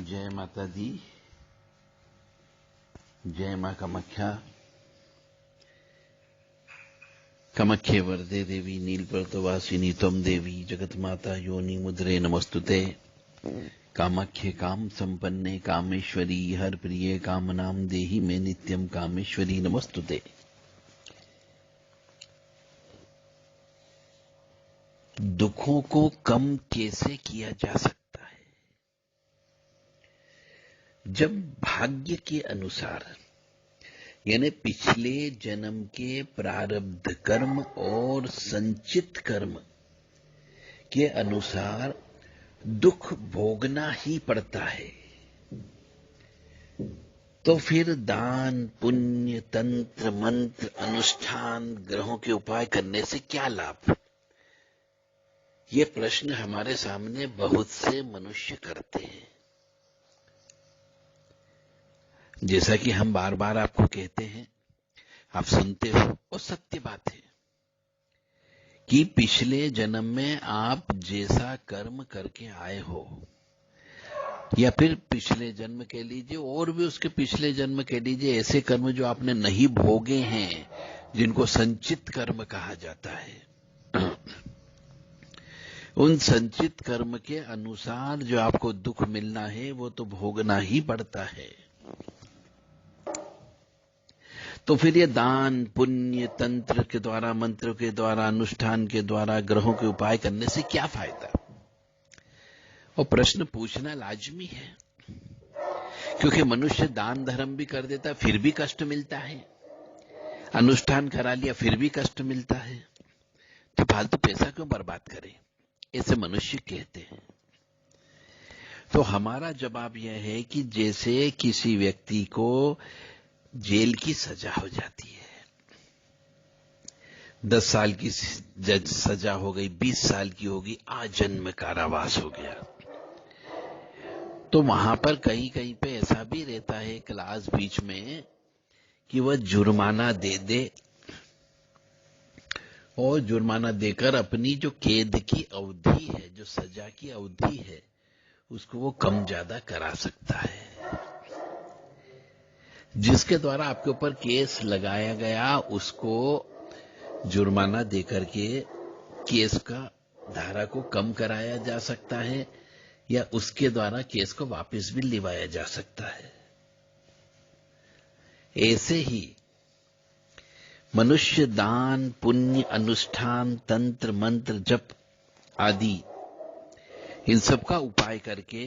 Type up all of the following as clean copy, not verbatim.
जय माता दी। जय मां कामाख्या। कामाख्ये वरदे देवी नीलपर्वतवासिनी त्वं देवी जगत माता योनि मुद्रे नमस्तुते। कामाख्ये काम संपन्ने कामेश्वरी हर प्रिये कामनाम देहि मे नित्यम कामेश्वरी नमस्तुते। दुखों को कम कैसे किया जा सकता है? जब भाग्य के अनुसार यानी पिछले जन्म के प्रारब्ध कर्म और संचित कर्म के अनुसार दुख भोगना ही पड़ता है, तो फिर दान पुण्य तंत्र मंत्र अनुष्ठान ग्रहों के उपाय करने से क्या लाभ? ये प्रश्न हमारे सामने बहुत से मनुष्य करते हैं। जैसा कि हम बार बार आपको कहते हैं, आप सुनते हो, और सत्य बात है कि पिछले जन्म में आप जैसा कर्म करके आए हो, या फिर पिछले जन्म कह लीजिए और भी उसके पिछले जन्म कह लीजिए, ऐसे कर्म जो आपने नहीं भोगे हैं, जिनको संचित कर्म कहा जाता है, उन संचित कर्म के अनुसार जो आपको दुख मिलना है वो तो भोगना ही पड़ता है। तो फिर ये दान पुण्य तंत्र के द्वारा, मंत्र के द्वारा, अनुष्ठान के द्वारा, ग्रहों के उपाय करने से क्या फायदा? और प्रश्न पूछना लाजमी है, क्योंकि मनुष्य दान धर्म भी कर देता फिर भी कष्ट मिलता है, अनुष्ठान करा लिया फिर भी कष्ट मिलता है, तो फालतू पैसा क्यों बर्बाद करें, ऐसे मनुष्य कहते हैं। तो हमारा जवाब यह है कि जैसे किसी व्यक्ति को जेल की सजा हो जाती है, 10 साल की सजा हो गई, 20 साल की होगी, आजन्म कारावास हो गया, तो वहां पर कहीं कहीं पे ऐसा भी रहता है क्लास बीच में कि वह जुर्माना दे दे, और जुर्माना देकर अपनी जो कैद की अवधि है, जो सजा की अवधि है, उसको वो कम ज्यादा करा सकता है। जिसके द्वारा आपके ऊपर केस लगाया गया उसको जुर्माना देकर के केस का धारा को कम कराया जा सकता है, या उसके द्वारा केस को वापस भी लिवाया जा सकता है। ऐसे ही मनुष्य दान पुण्य अनुष्ठान तंत्र मंत्र जप आदि इन सब का उपाय करके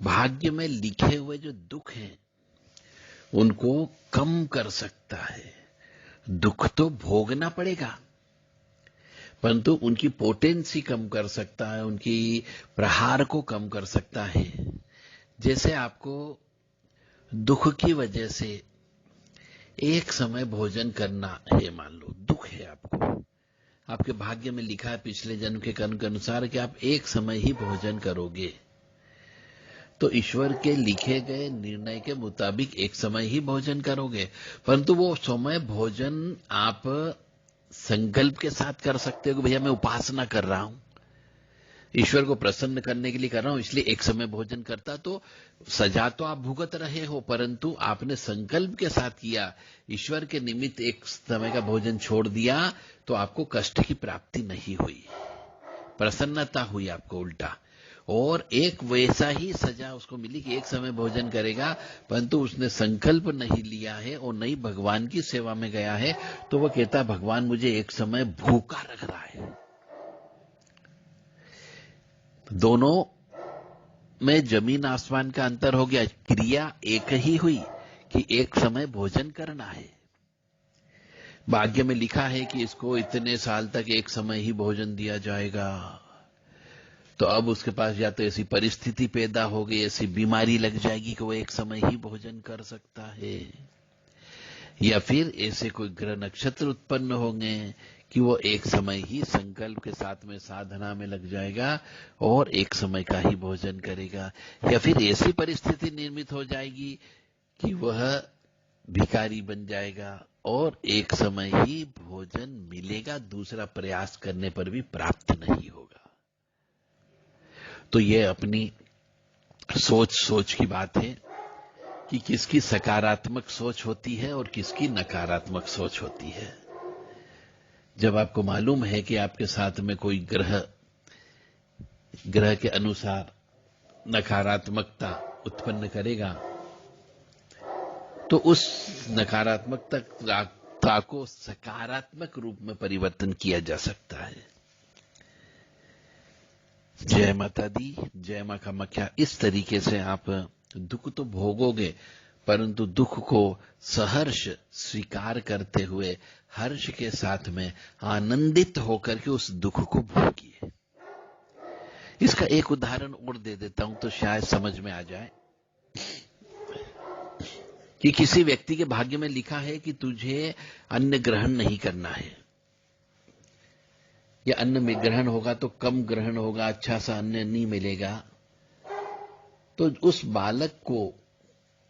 भाग्य में लिखे हुए जो दुख हैं उनको कम कर सकता है। दुख तो भोगना पड़ेगा, परंतु उनकी पोटेंसी कम कर सकता है, उनकी प्रहार को कम कर सकता है। जैसे आपको दुख की वजह से एक समय भोजन करना है, मान लो दुख है आपको, आपके भाग्य में लिखा है पिछले जन्म के कर्म के अनुसार कि आप एक समय ही भोजन करोगे, तो ईश्वर के लिखे गए निर्णय के मुताबिक एक समय ही भोजन करोगे, परंतु वो समय भोजन आप संकल्प के साथ कर सकते हो कि भैया मैं उपासना कर रहा हूं, ईश्वर को प्रसन्न करने के लिए कर रहा हूं, इसलिए एक समय भोजन करता, तो सजा तो आप भुगत रहे हो, परंतु आपने संकल्प के साथ किया, ईश्वर के निमित्त एक समय का भोजन छोड़ दिया, तो आपको कष्ट की प्राप्ति नहीं हुई, प्रसन्नता हुई आपको उल्टा। और एक वैसा ही सजा उसको मिली कि एक समय भोजन करेगा, परंतु उसने संकल्प नहीं लिया है और नहीं भगवान की सेवा में गया है, तो वह कहता भगवान मुझे एक समय भूखा रख रहा है। दोनों में जमीन आसमान का अंतर हो गया, क्रिया एक ही हुई कि एक समय भोजन करना है। भाग्य में लिखा है कि इसको इतने साल तक एक समय ही भोजन दिया जाएगा, तो अब उसके पास या तो ऐसी परिस्थिति पैदा हो गई, ऐसी बीमारी लग जाएगी कि वो एक समय ही भोजन कर सकता है, या फिर ऐसे कोई ग्रह नक्षत्र उत्पन्न होंगे कि वो एक समय ही संकल्प के साथ में साधना में लग जाएगा और एक समय का ही भोजन करेगा, या फिर ऐसी परिस्थिति निर्मित हो जाएगी कि वह भिखारी बन जाएगा और एक समय ही भोजन मिलेगा, दूसरा प्रयास करने पर भी प्राप्त नहीं होगा। तो ये अपनी सोच सोच की बात है कि किसकी सकारात्मक सोच होती है और किसकी नकारात्मक सोच होती है। जब आपको मालूम है कि आपके साथ में कोई ग्रह के अनुसार नकारात्मकता उत्पन्न करेगा, तो उस नकारात्मकता को सकारात्मक रूप में परिवर्तन किया जा सकता है। जय माता दी, जय मां कामाख्या। इस तरीके से आप दुख तो भोगोगे, परंतु दुख को सहर्ष स्वीकार करते हुए हर्ष के साथ में आनंदित होकर के उस दुख को भोगिए। इसका एक उदाहरण और दे देता हूं तो शायद समझ में आ जाए कि किसी व्यक्ति के भाग्य में लिखा है कि तुझे अन्न ग्रहण नहीं करना है, या अन्न में ग्रहण होगा तो कम ग्रहण होगा, अच्छा सा अन्न नहीं मिलेगा। तो उस बालक को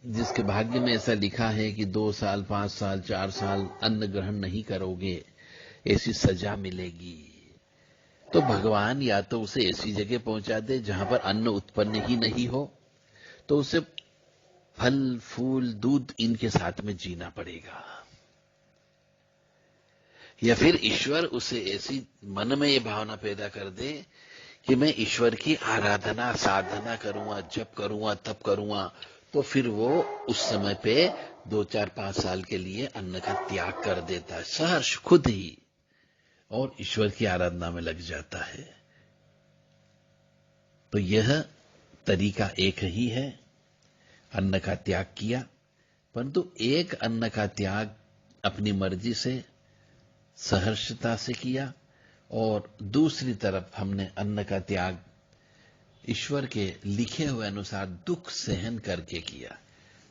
जिसके भाग्य में ऐसा लिखा है कि 2 साल 5 साल 4 साल अन्न ग्रहण नहीं करोगे, ऐसी सजा मिलेगी, तो भगवान या तो उसे ऐसी जगह पहुंचा दे जहां पर अन्न उत्पन्न ही नहीं हो, तो उसे फल फूल दूध इनके साथ में जीना पड़ेगा। या फिर ईश्वर उसे ऐसी मन में ये भावना पैदा कर दे कि मैं ईश्वर की आराधना साधना करूंगा, जप करूंगा, तप करूंगा, तो फिर वो उस समय पे 2 4 5 साल के लिए अन्न का त्याग कर देता है सहर्ष खुद ही, और ईश्वर की आराधना में लग जाता है। तो यह तरीका एक ही है, अन्न का त्याग किया, परंतु एक अन्न का त्याग अपनी मर्जी से सहर्षता से किया, और दूसरी तरफ हमने अन्न का त्याग ईश्वर के लिखे हुए अनुसार दुख सहन करके किया।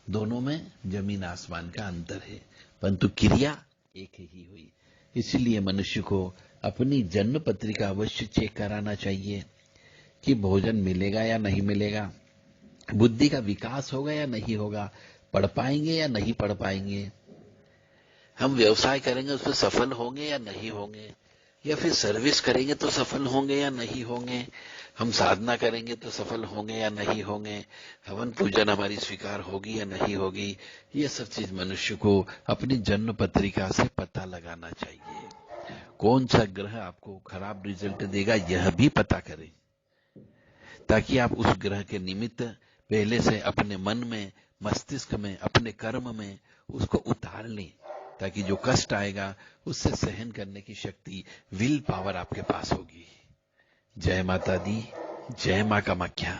दोनों में जमीन आसमान का अंतर है, परंतु क्रिया एक ही हुई। इसलिए मनुष्य को अपनी जन्म पत्रिका अवश्य चेक कराना चाहिए कि भोजन मिलेगा या नहीं मिलेगा, बुद्धि का विकास होगा या नहीं होगा, पढ़ पाएंगे या नहीं पढ़ पाएंगे, हम व्यवसाय करेंगे उसमें सफल होंगे या नहीं होंगे, या फिर सर्विस करेंगे तो सफल होंगे या नहीं होंगे, हम साधना करेंगे तो सफल होंगे या नहीं होंगे, हवन पूजन हमारी स्वीकार होगी या नहीं होगी। ये सब चीज मनुष्य को अपनी जन्म पत्रिका से पता लगाना चाहिए। कौन सा ग्रह आपको खराब रिजल्ट देगा यह भी पता करें, ताकि आप उस ग्रह के निमित्त पहले से अपने मन में, मस्तिष्क में, अपने कर्म में उसको उतार लें, ताकि जो कष्ट आएगा उससे सहन करने की शक्ति, विल पावर आपके पास होगी। जय माता दी, जय मां कामाख्या।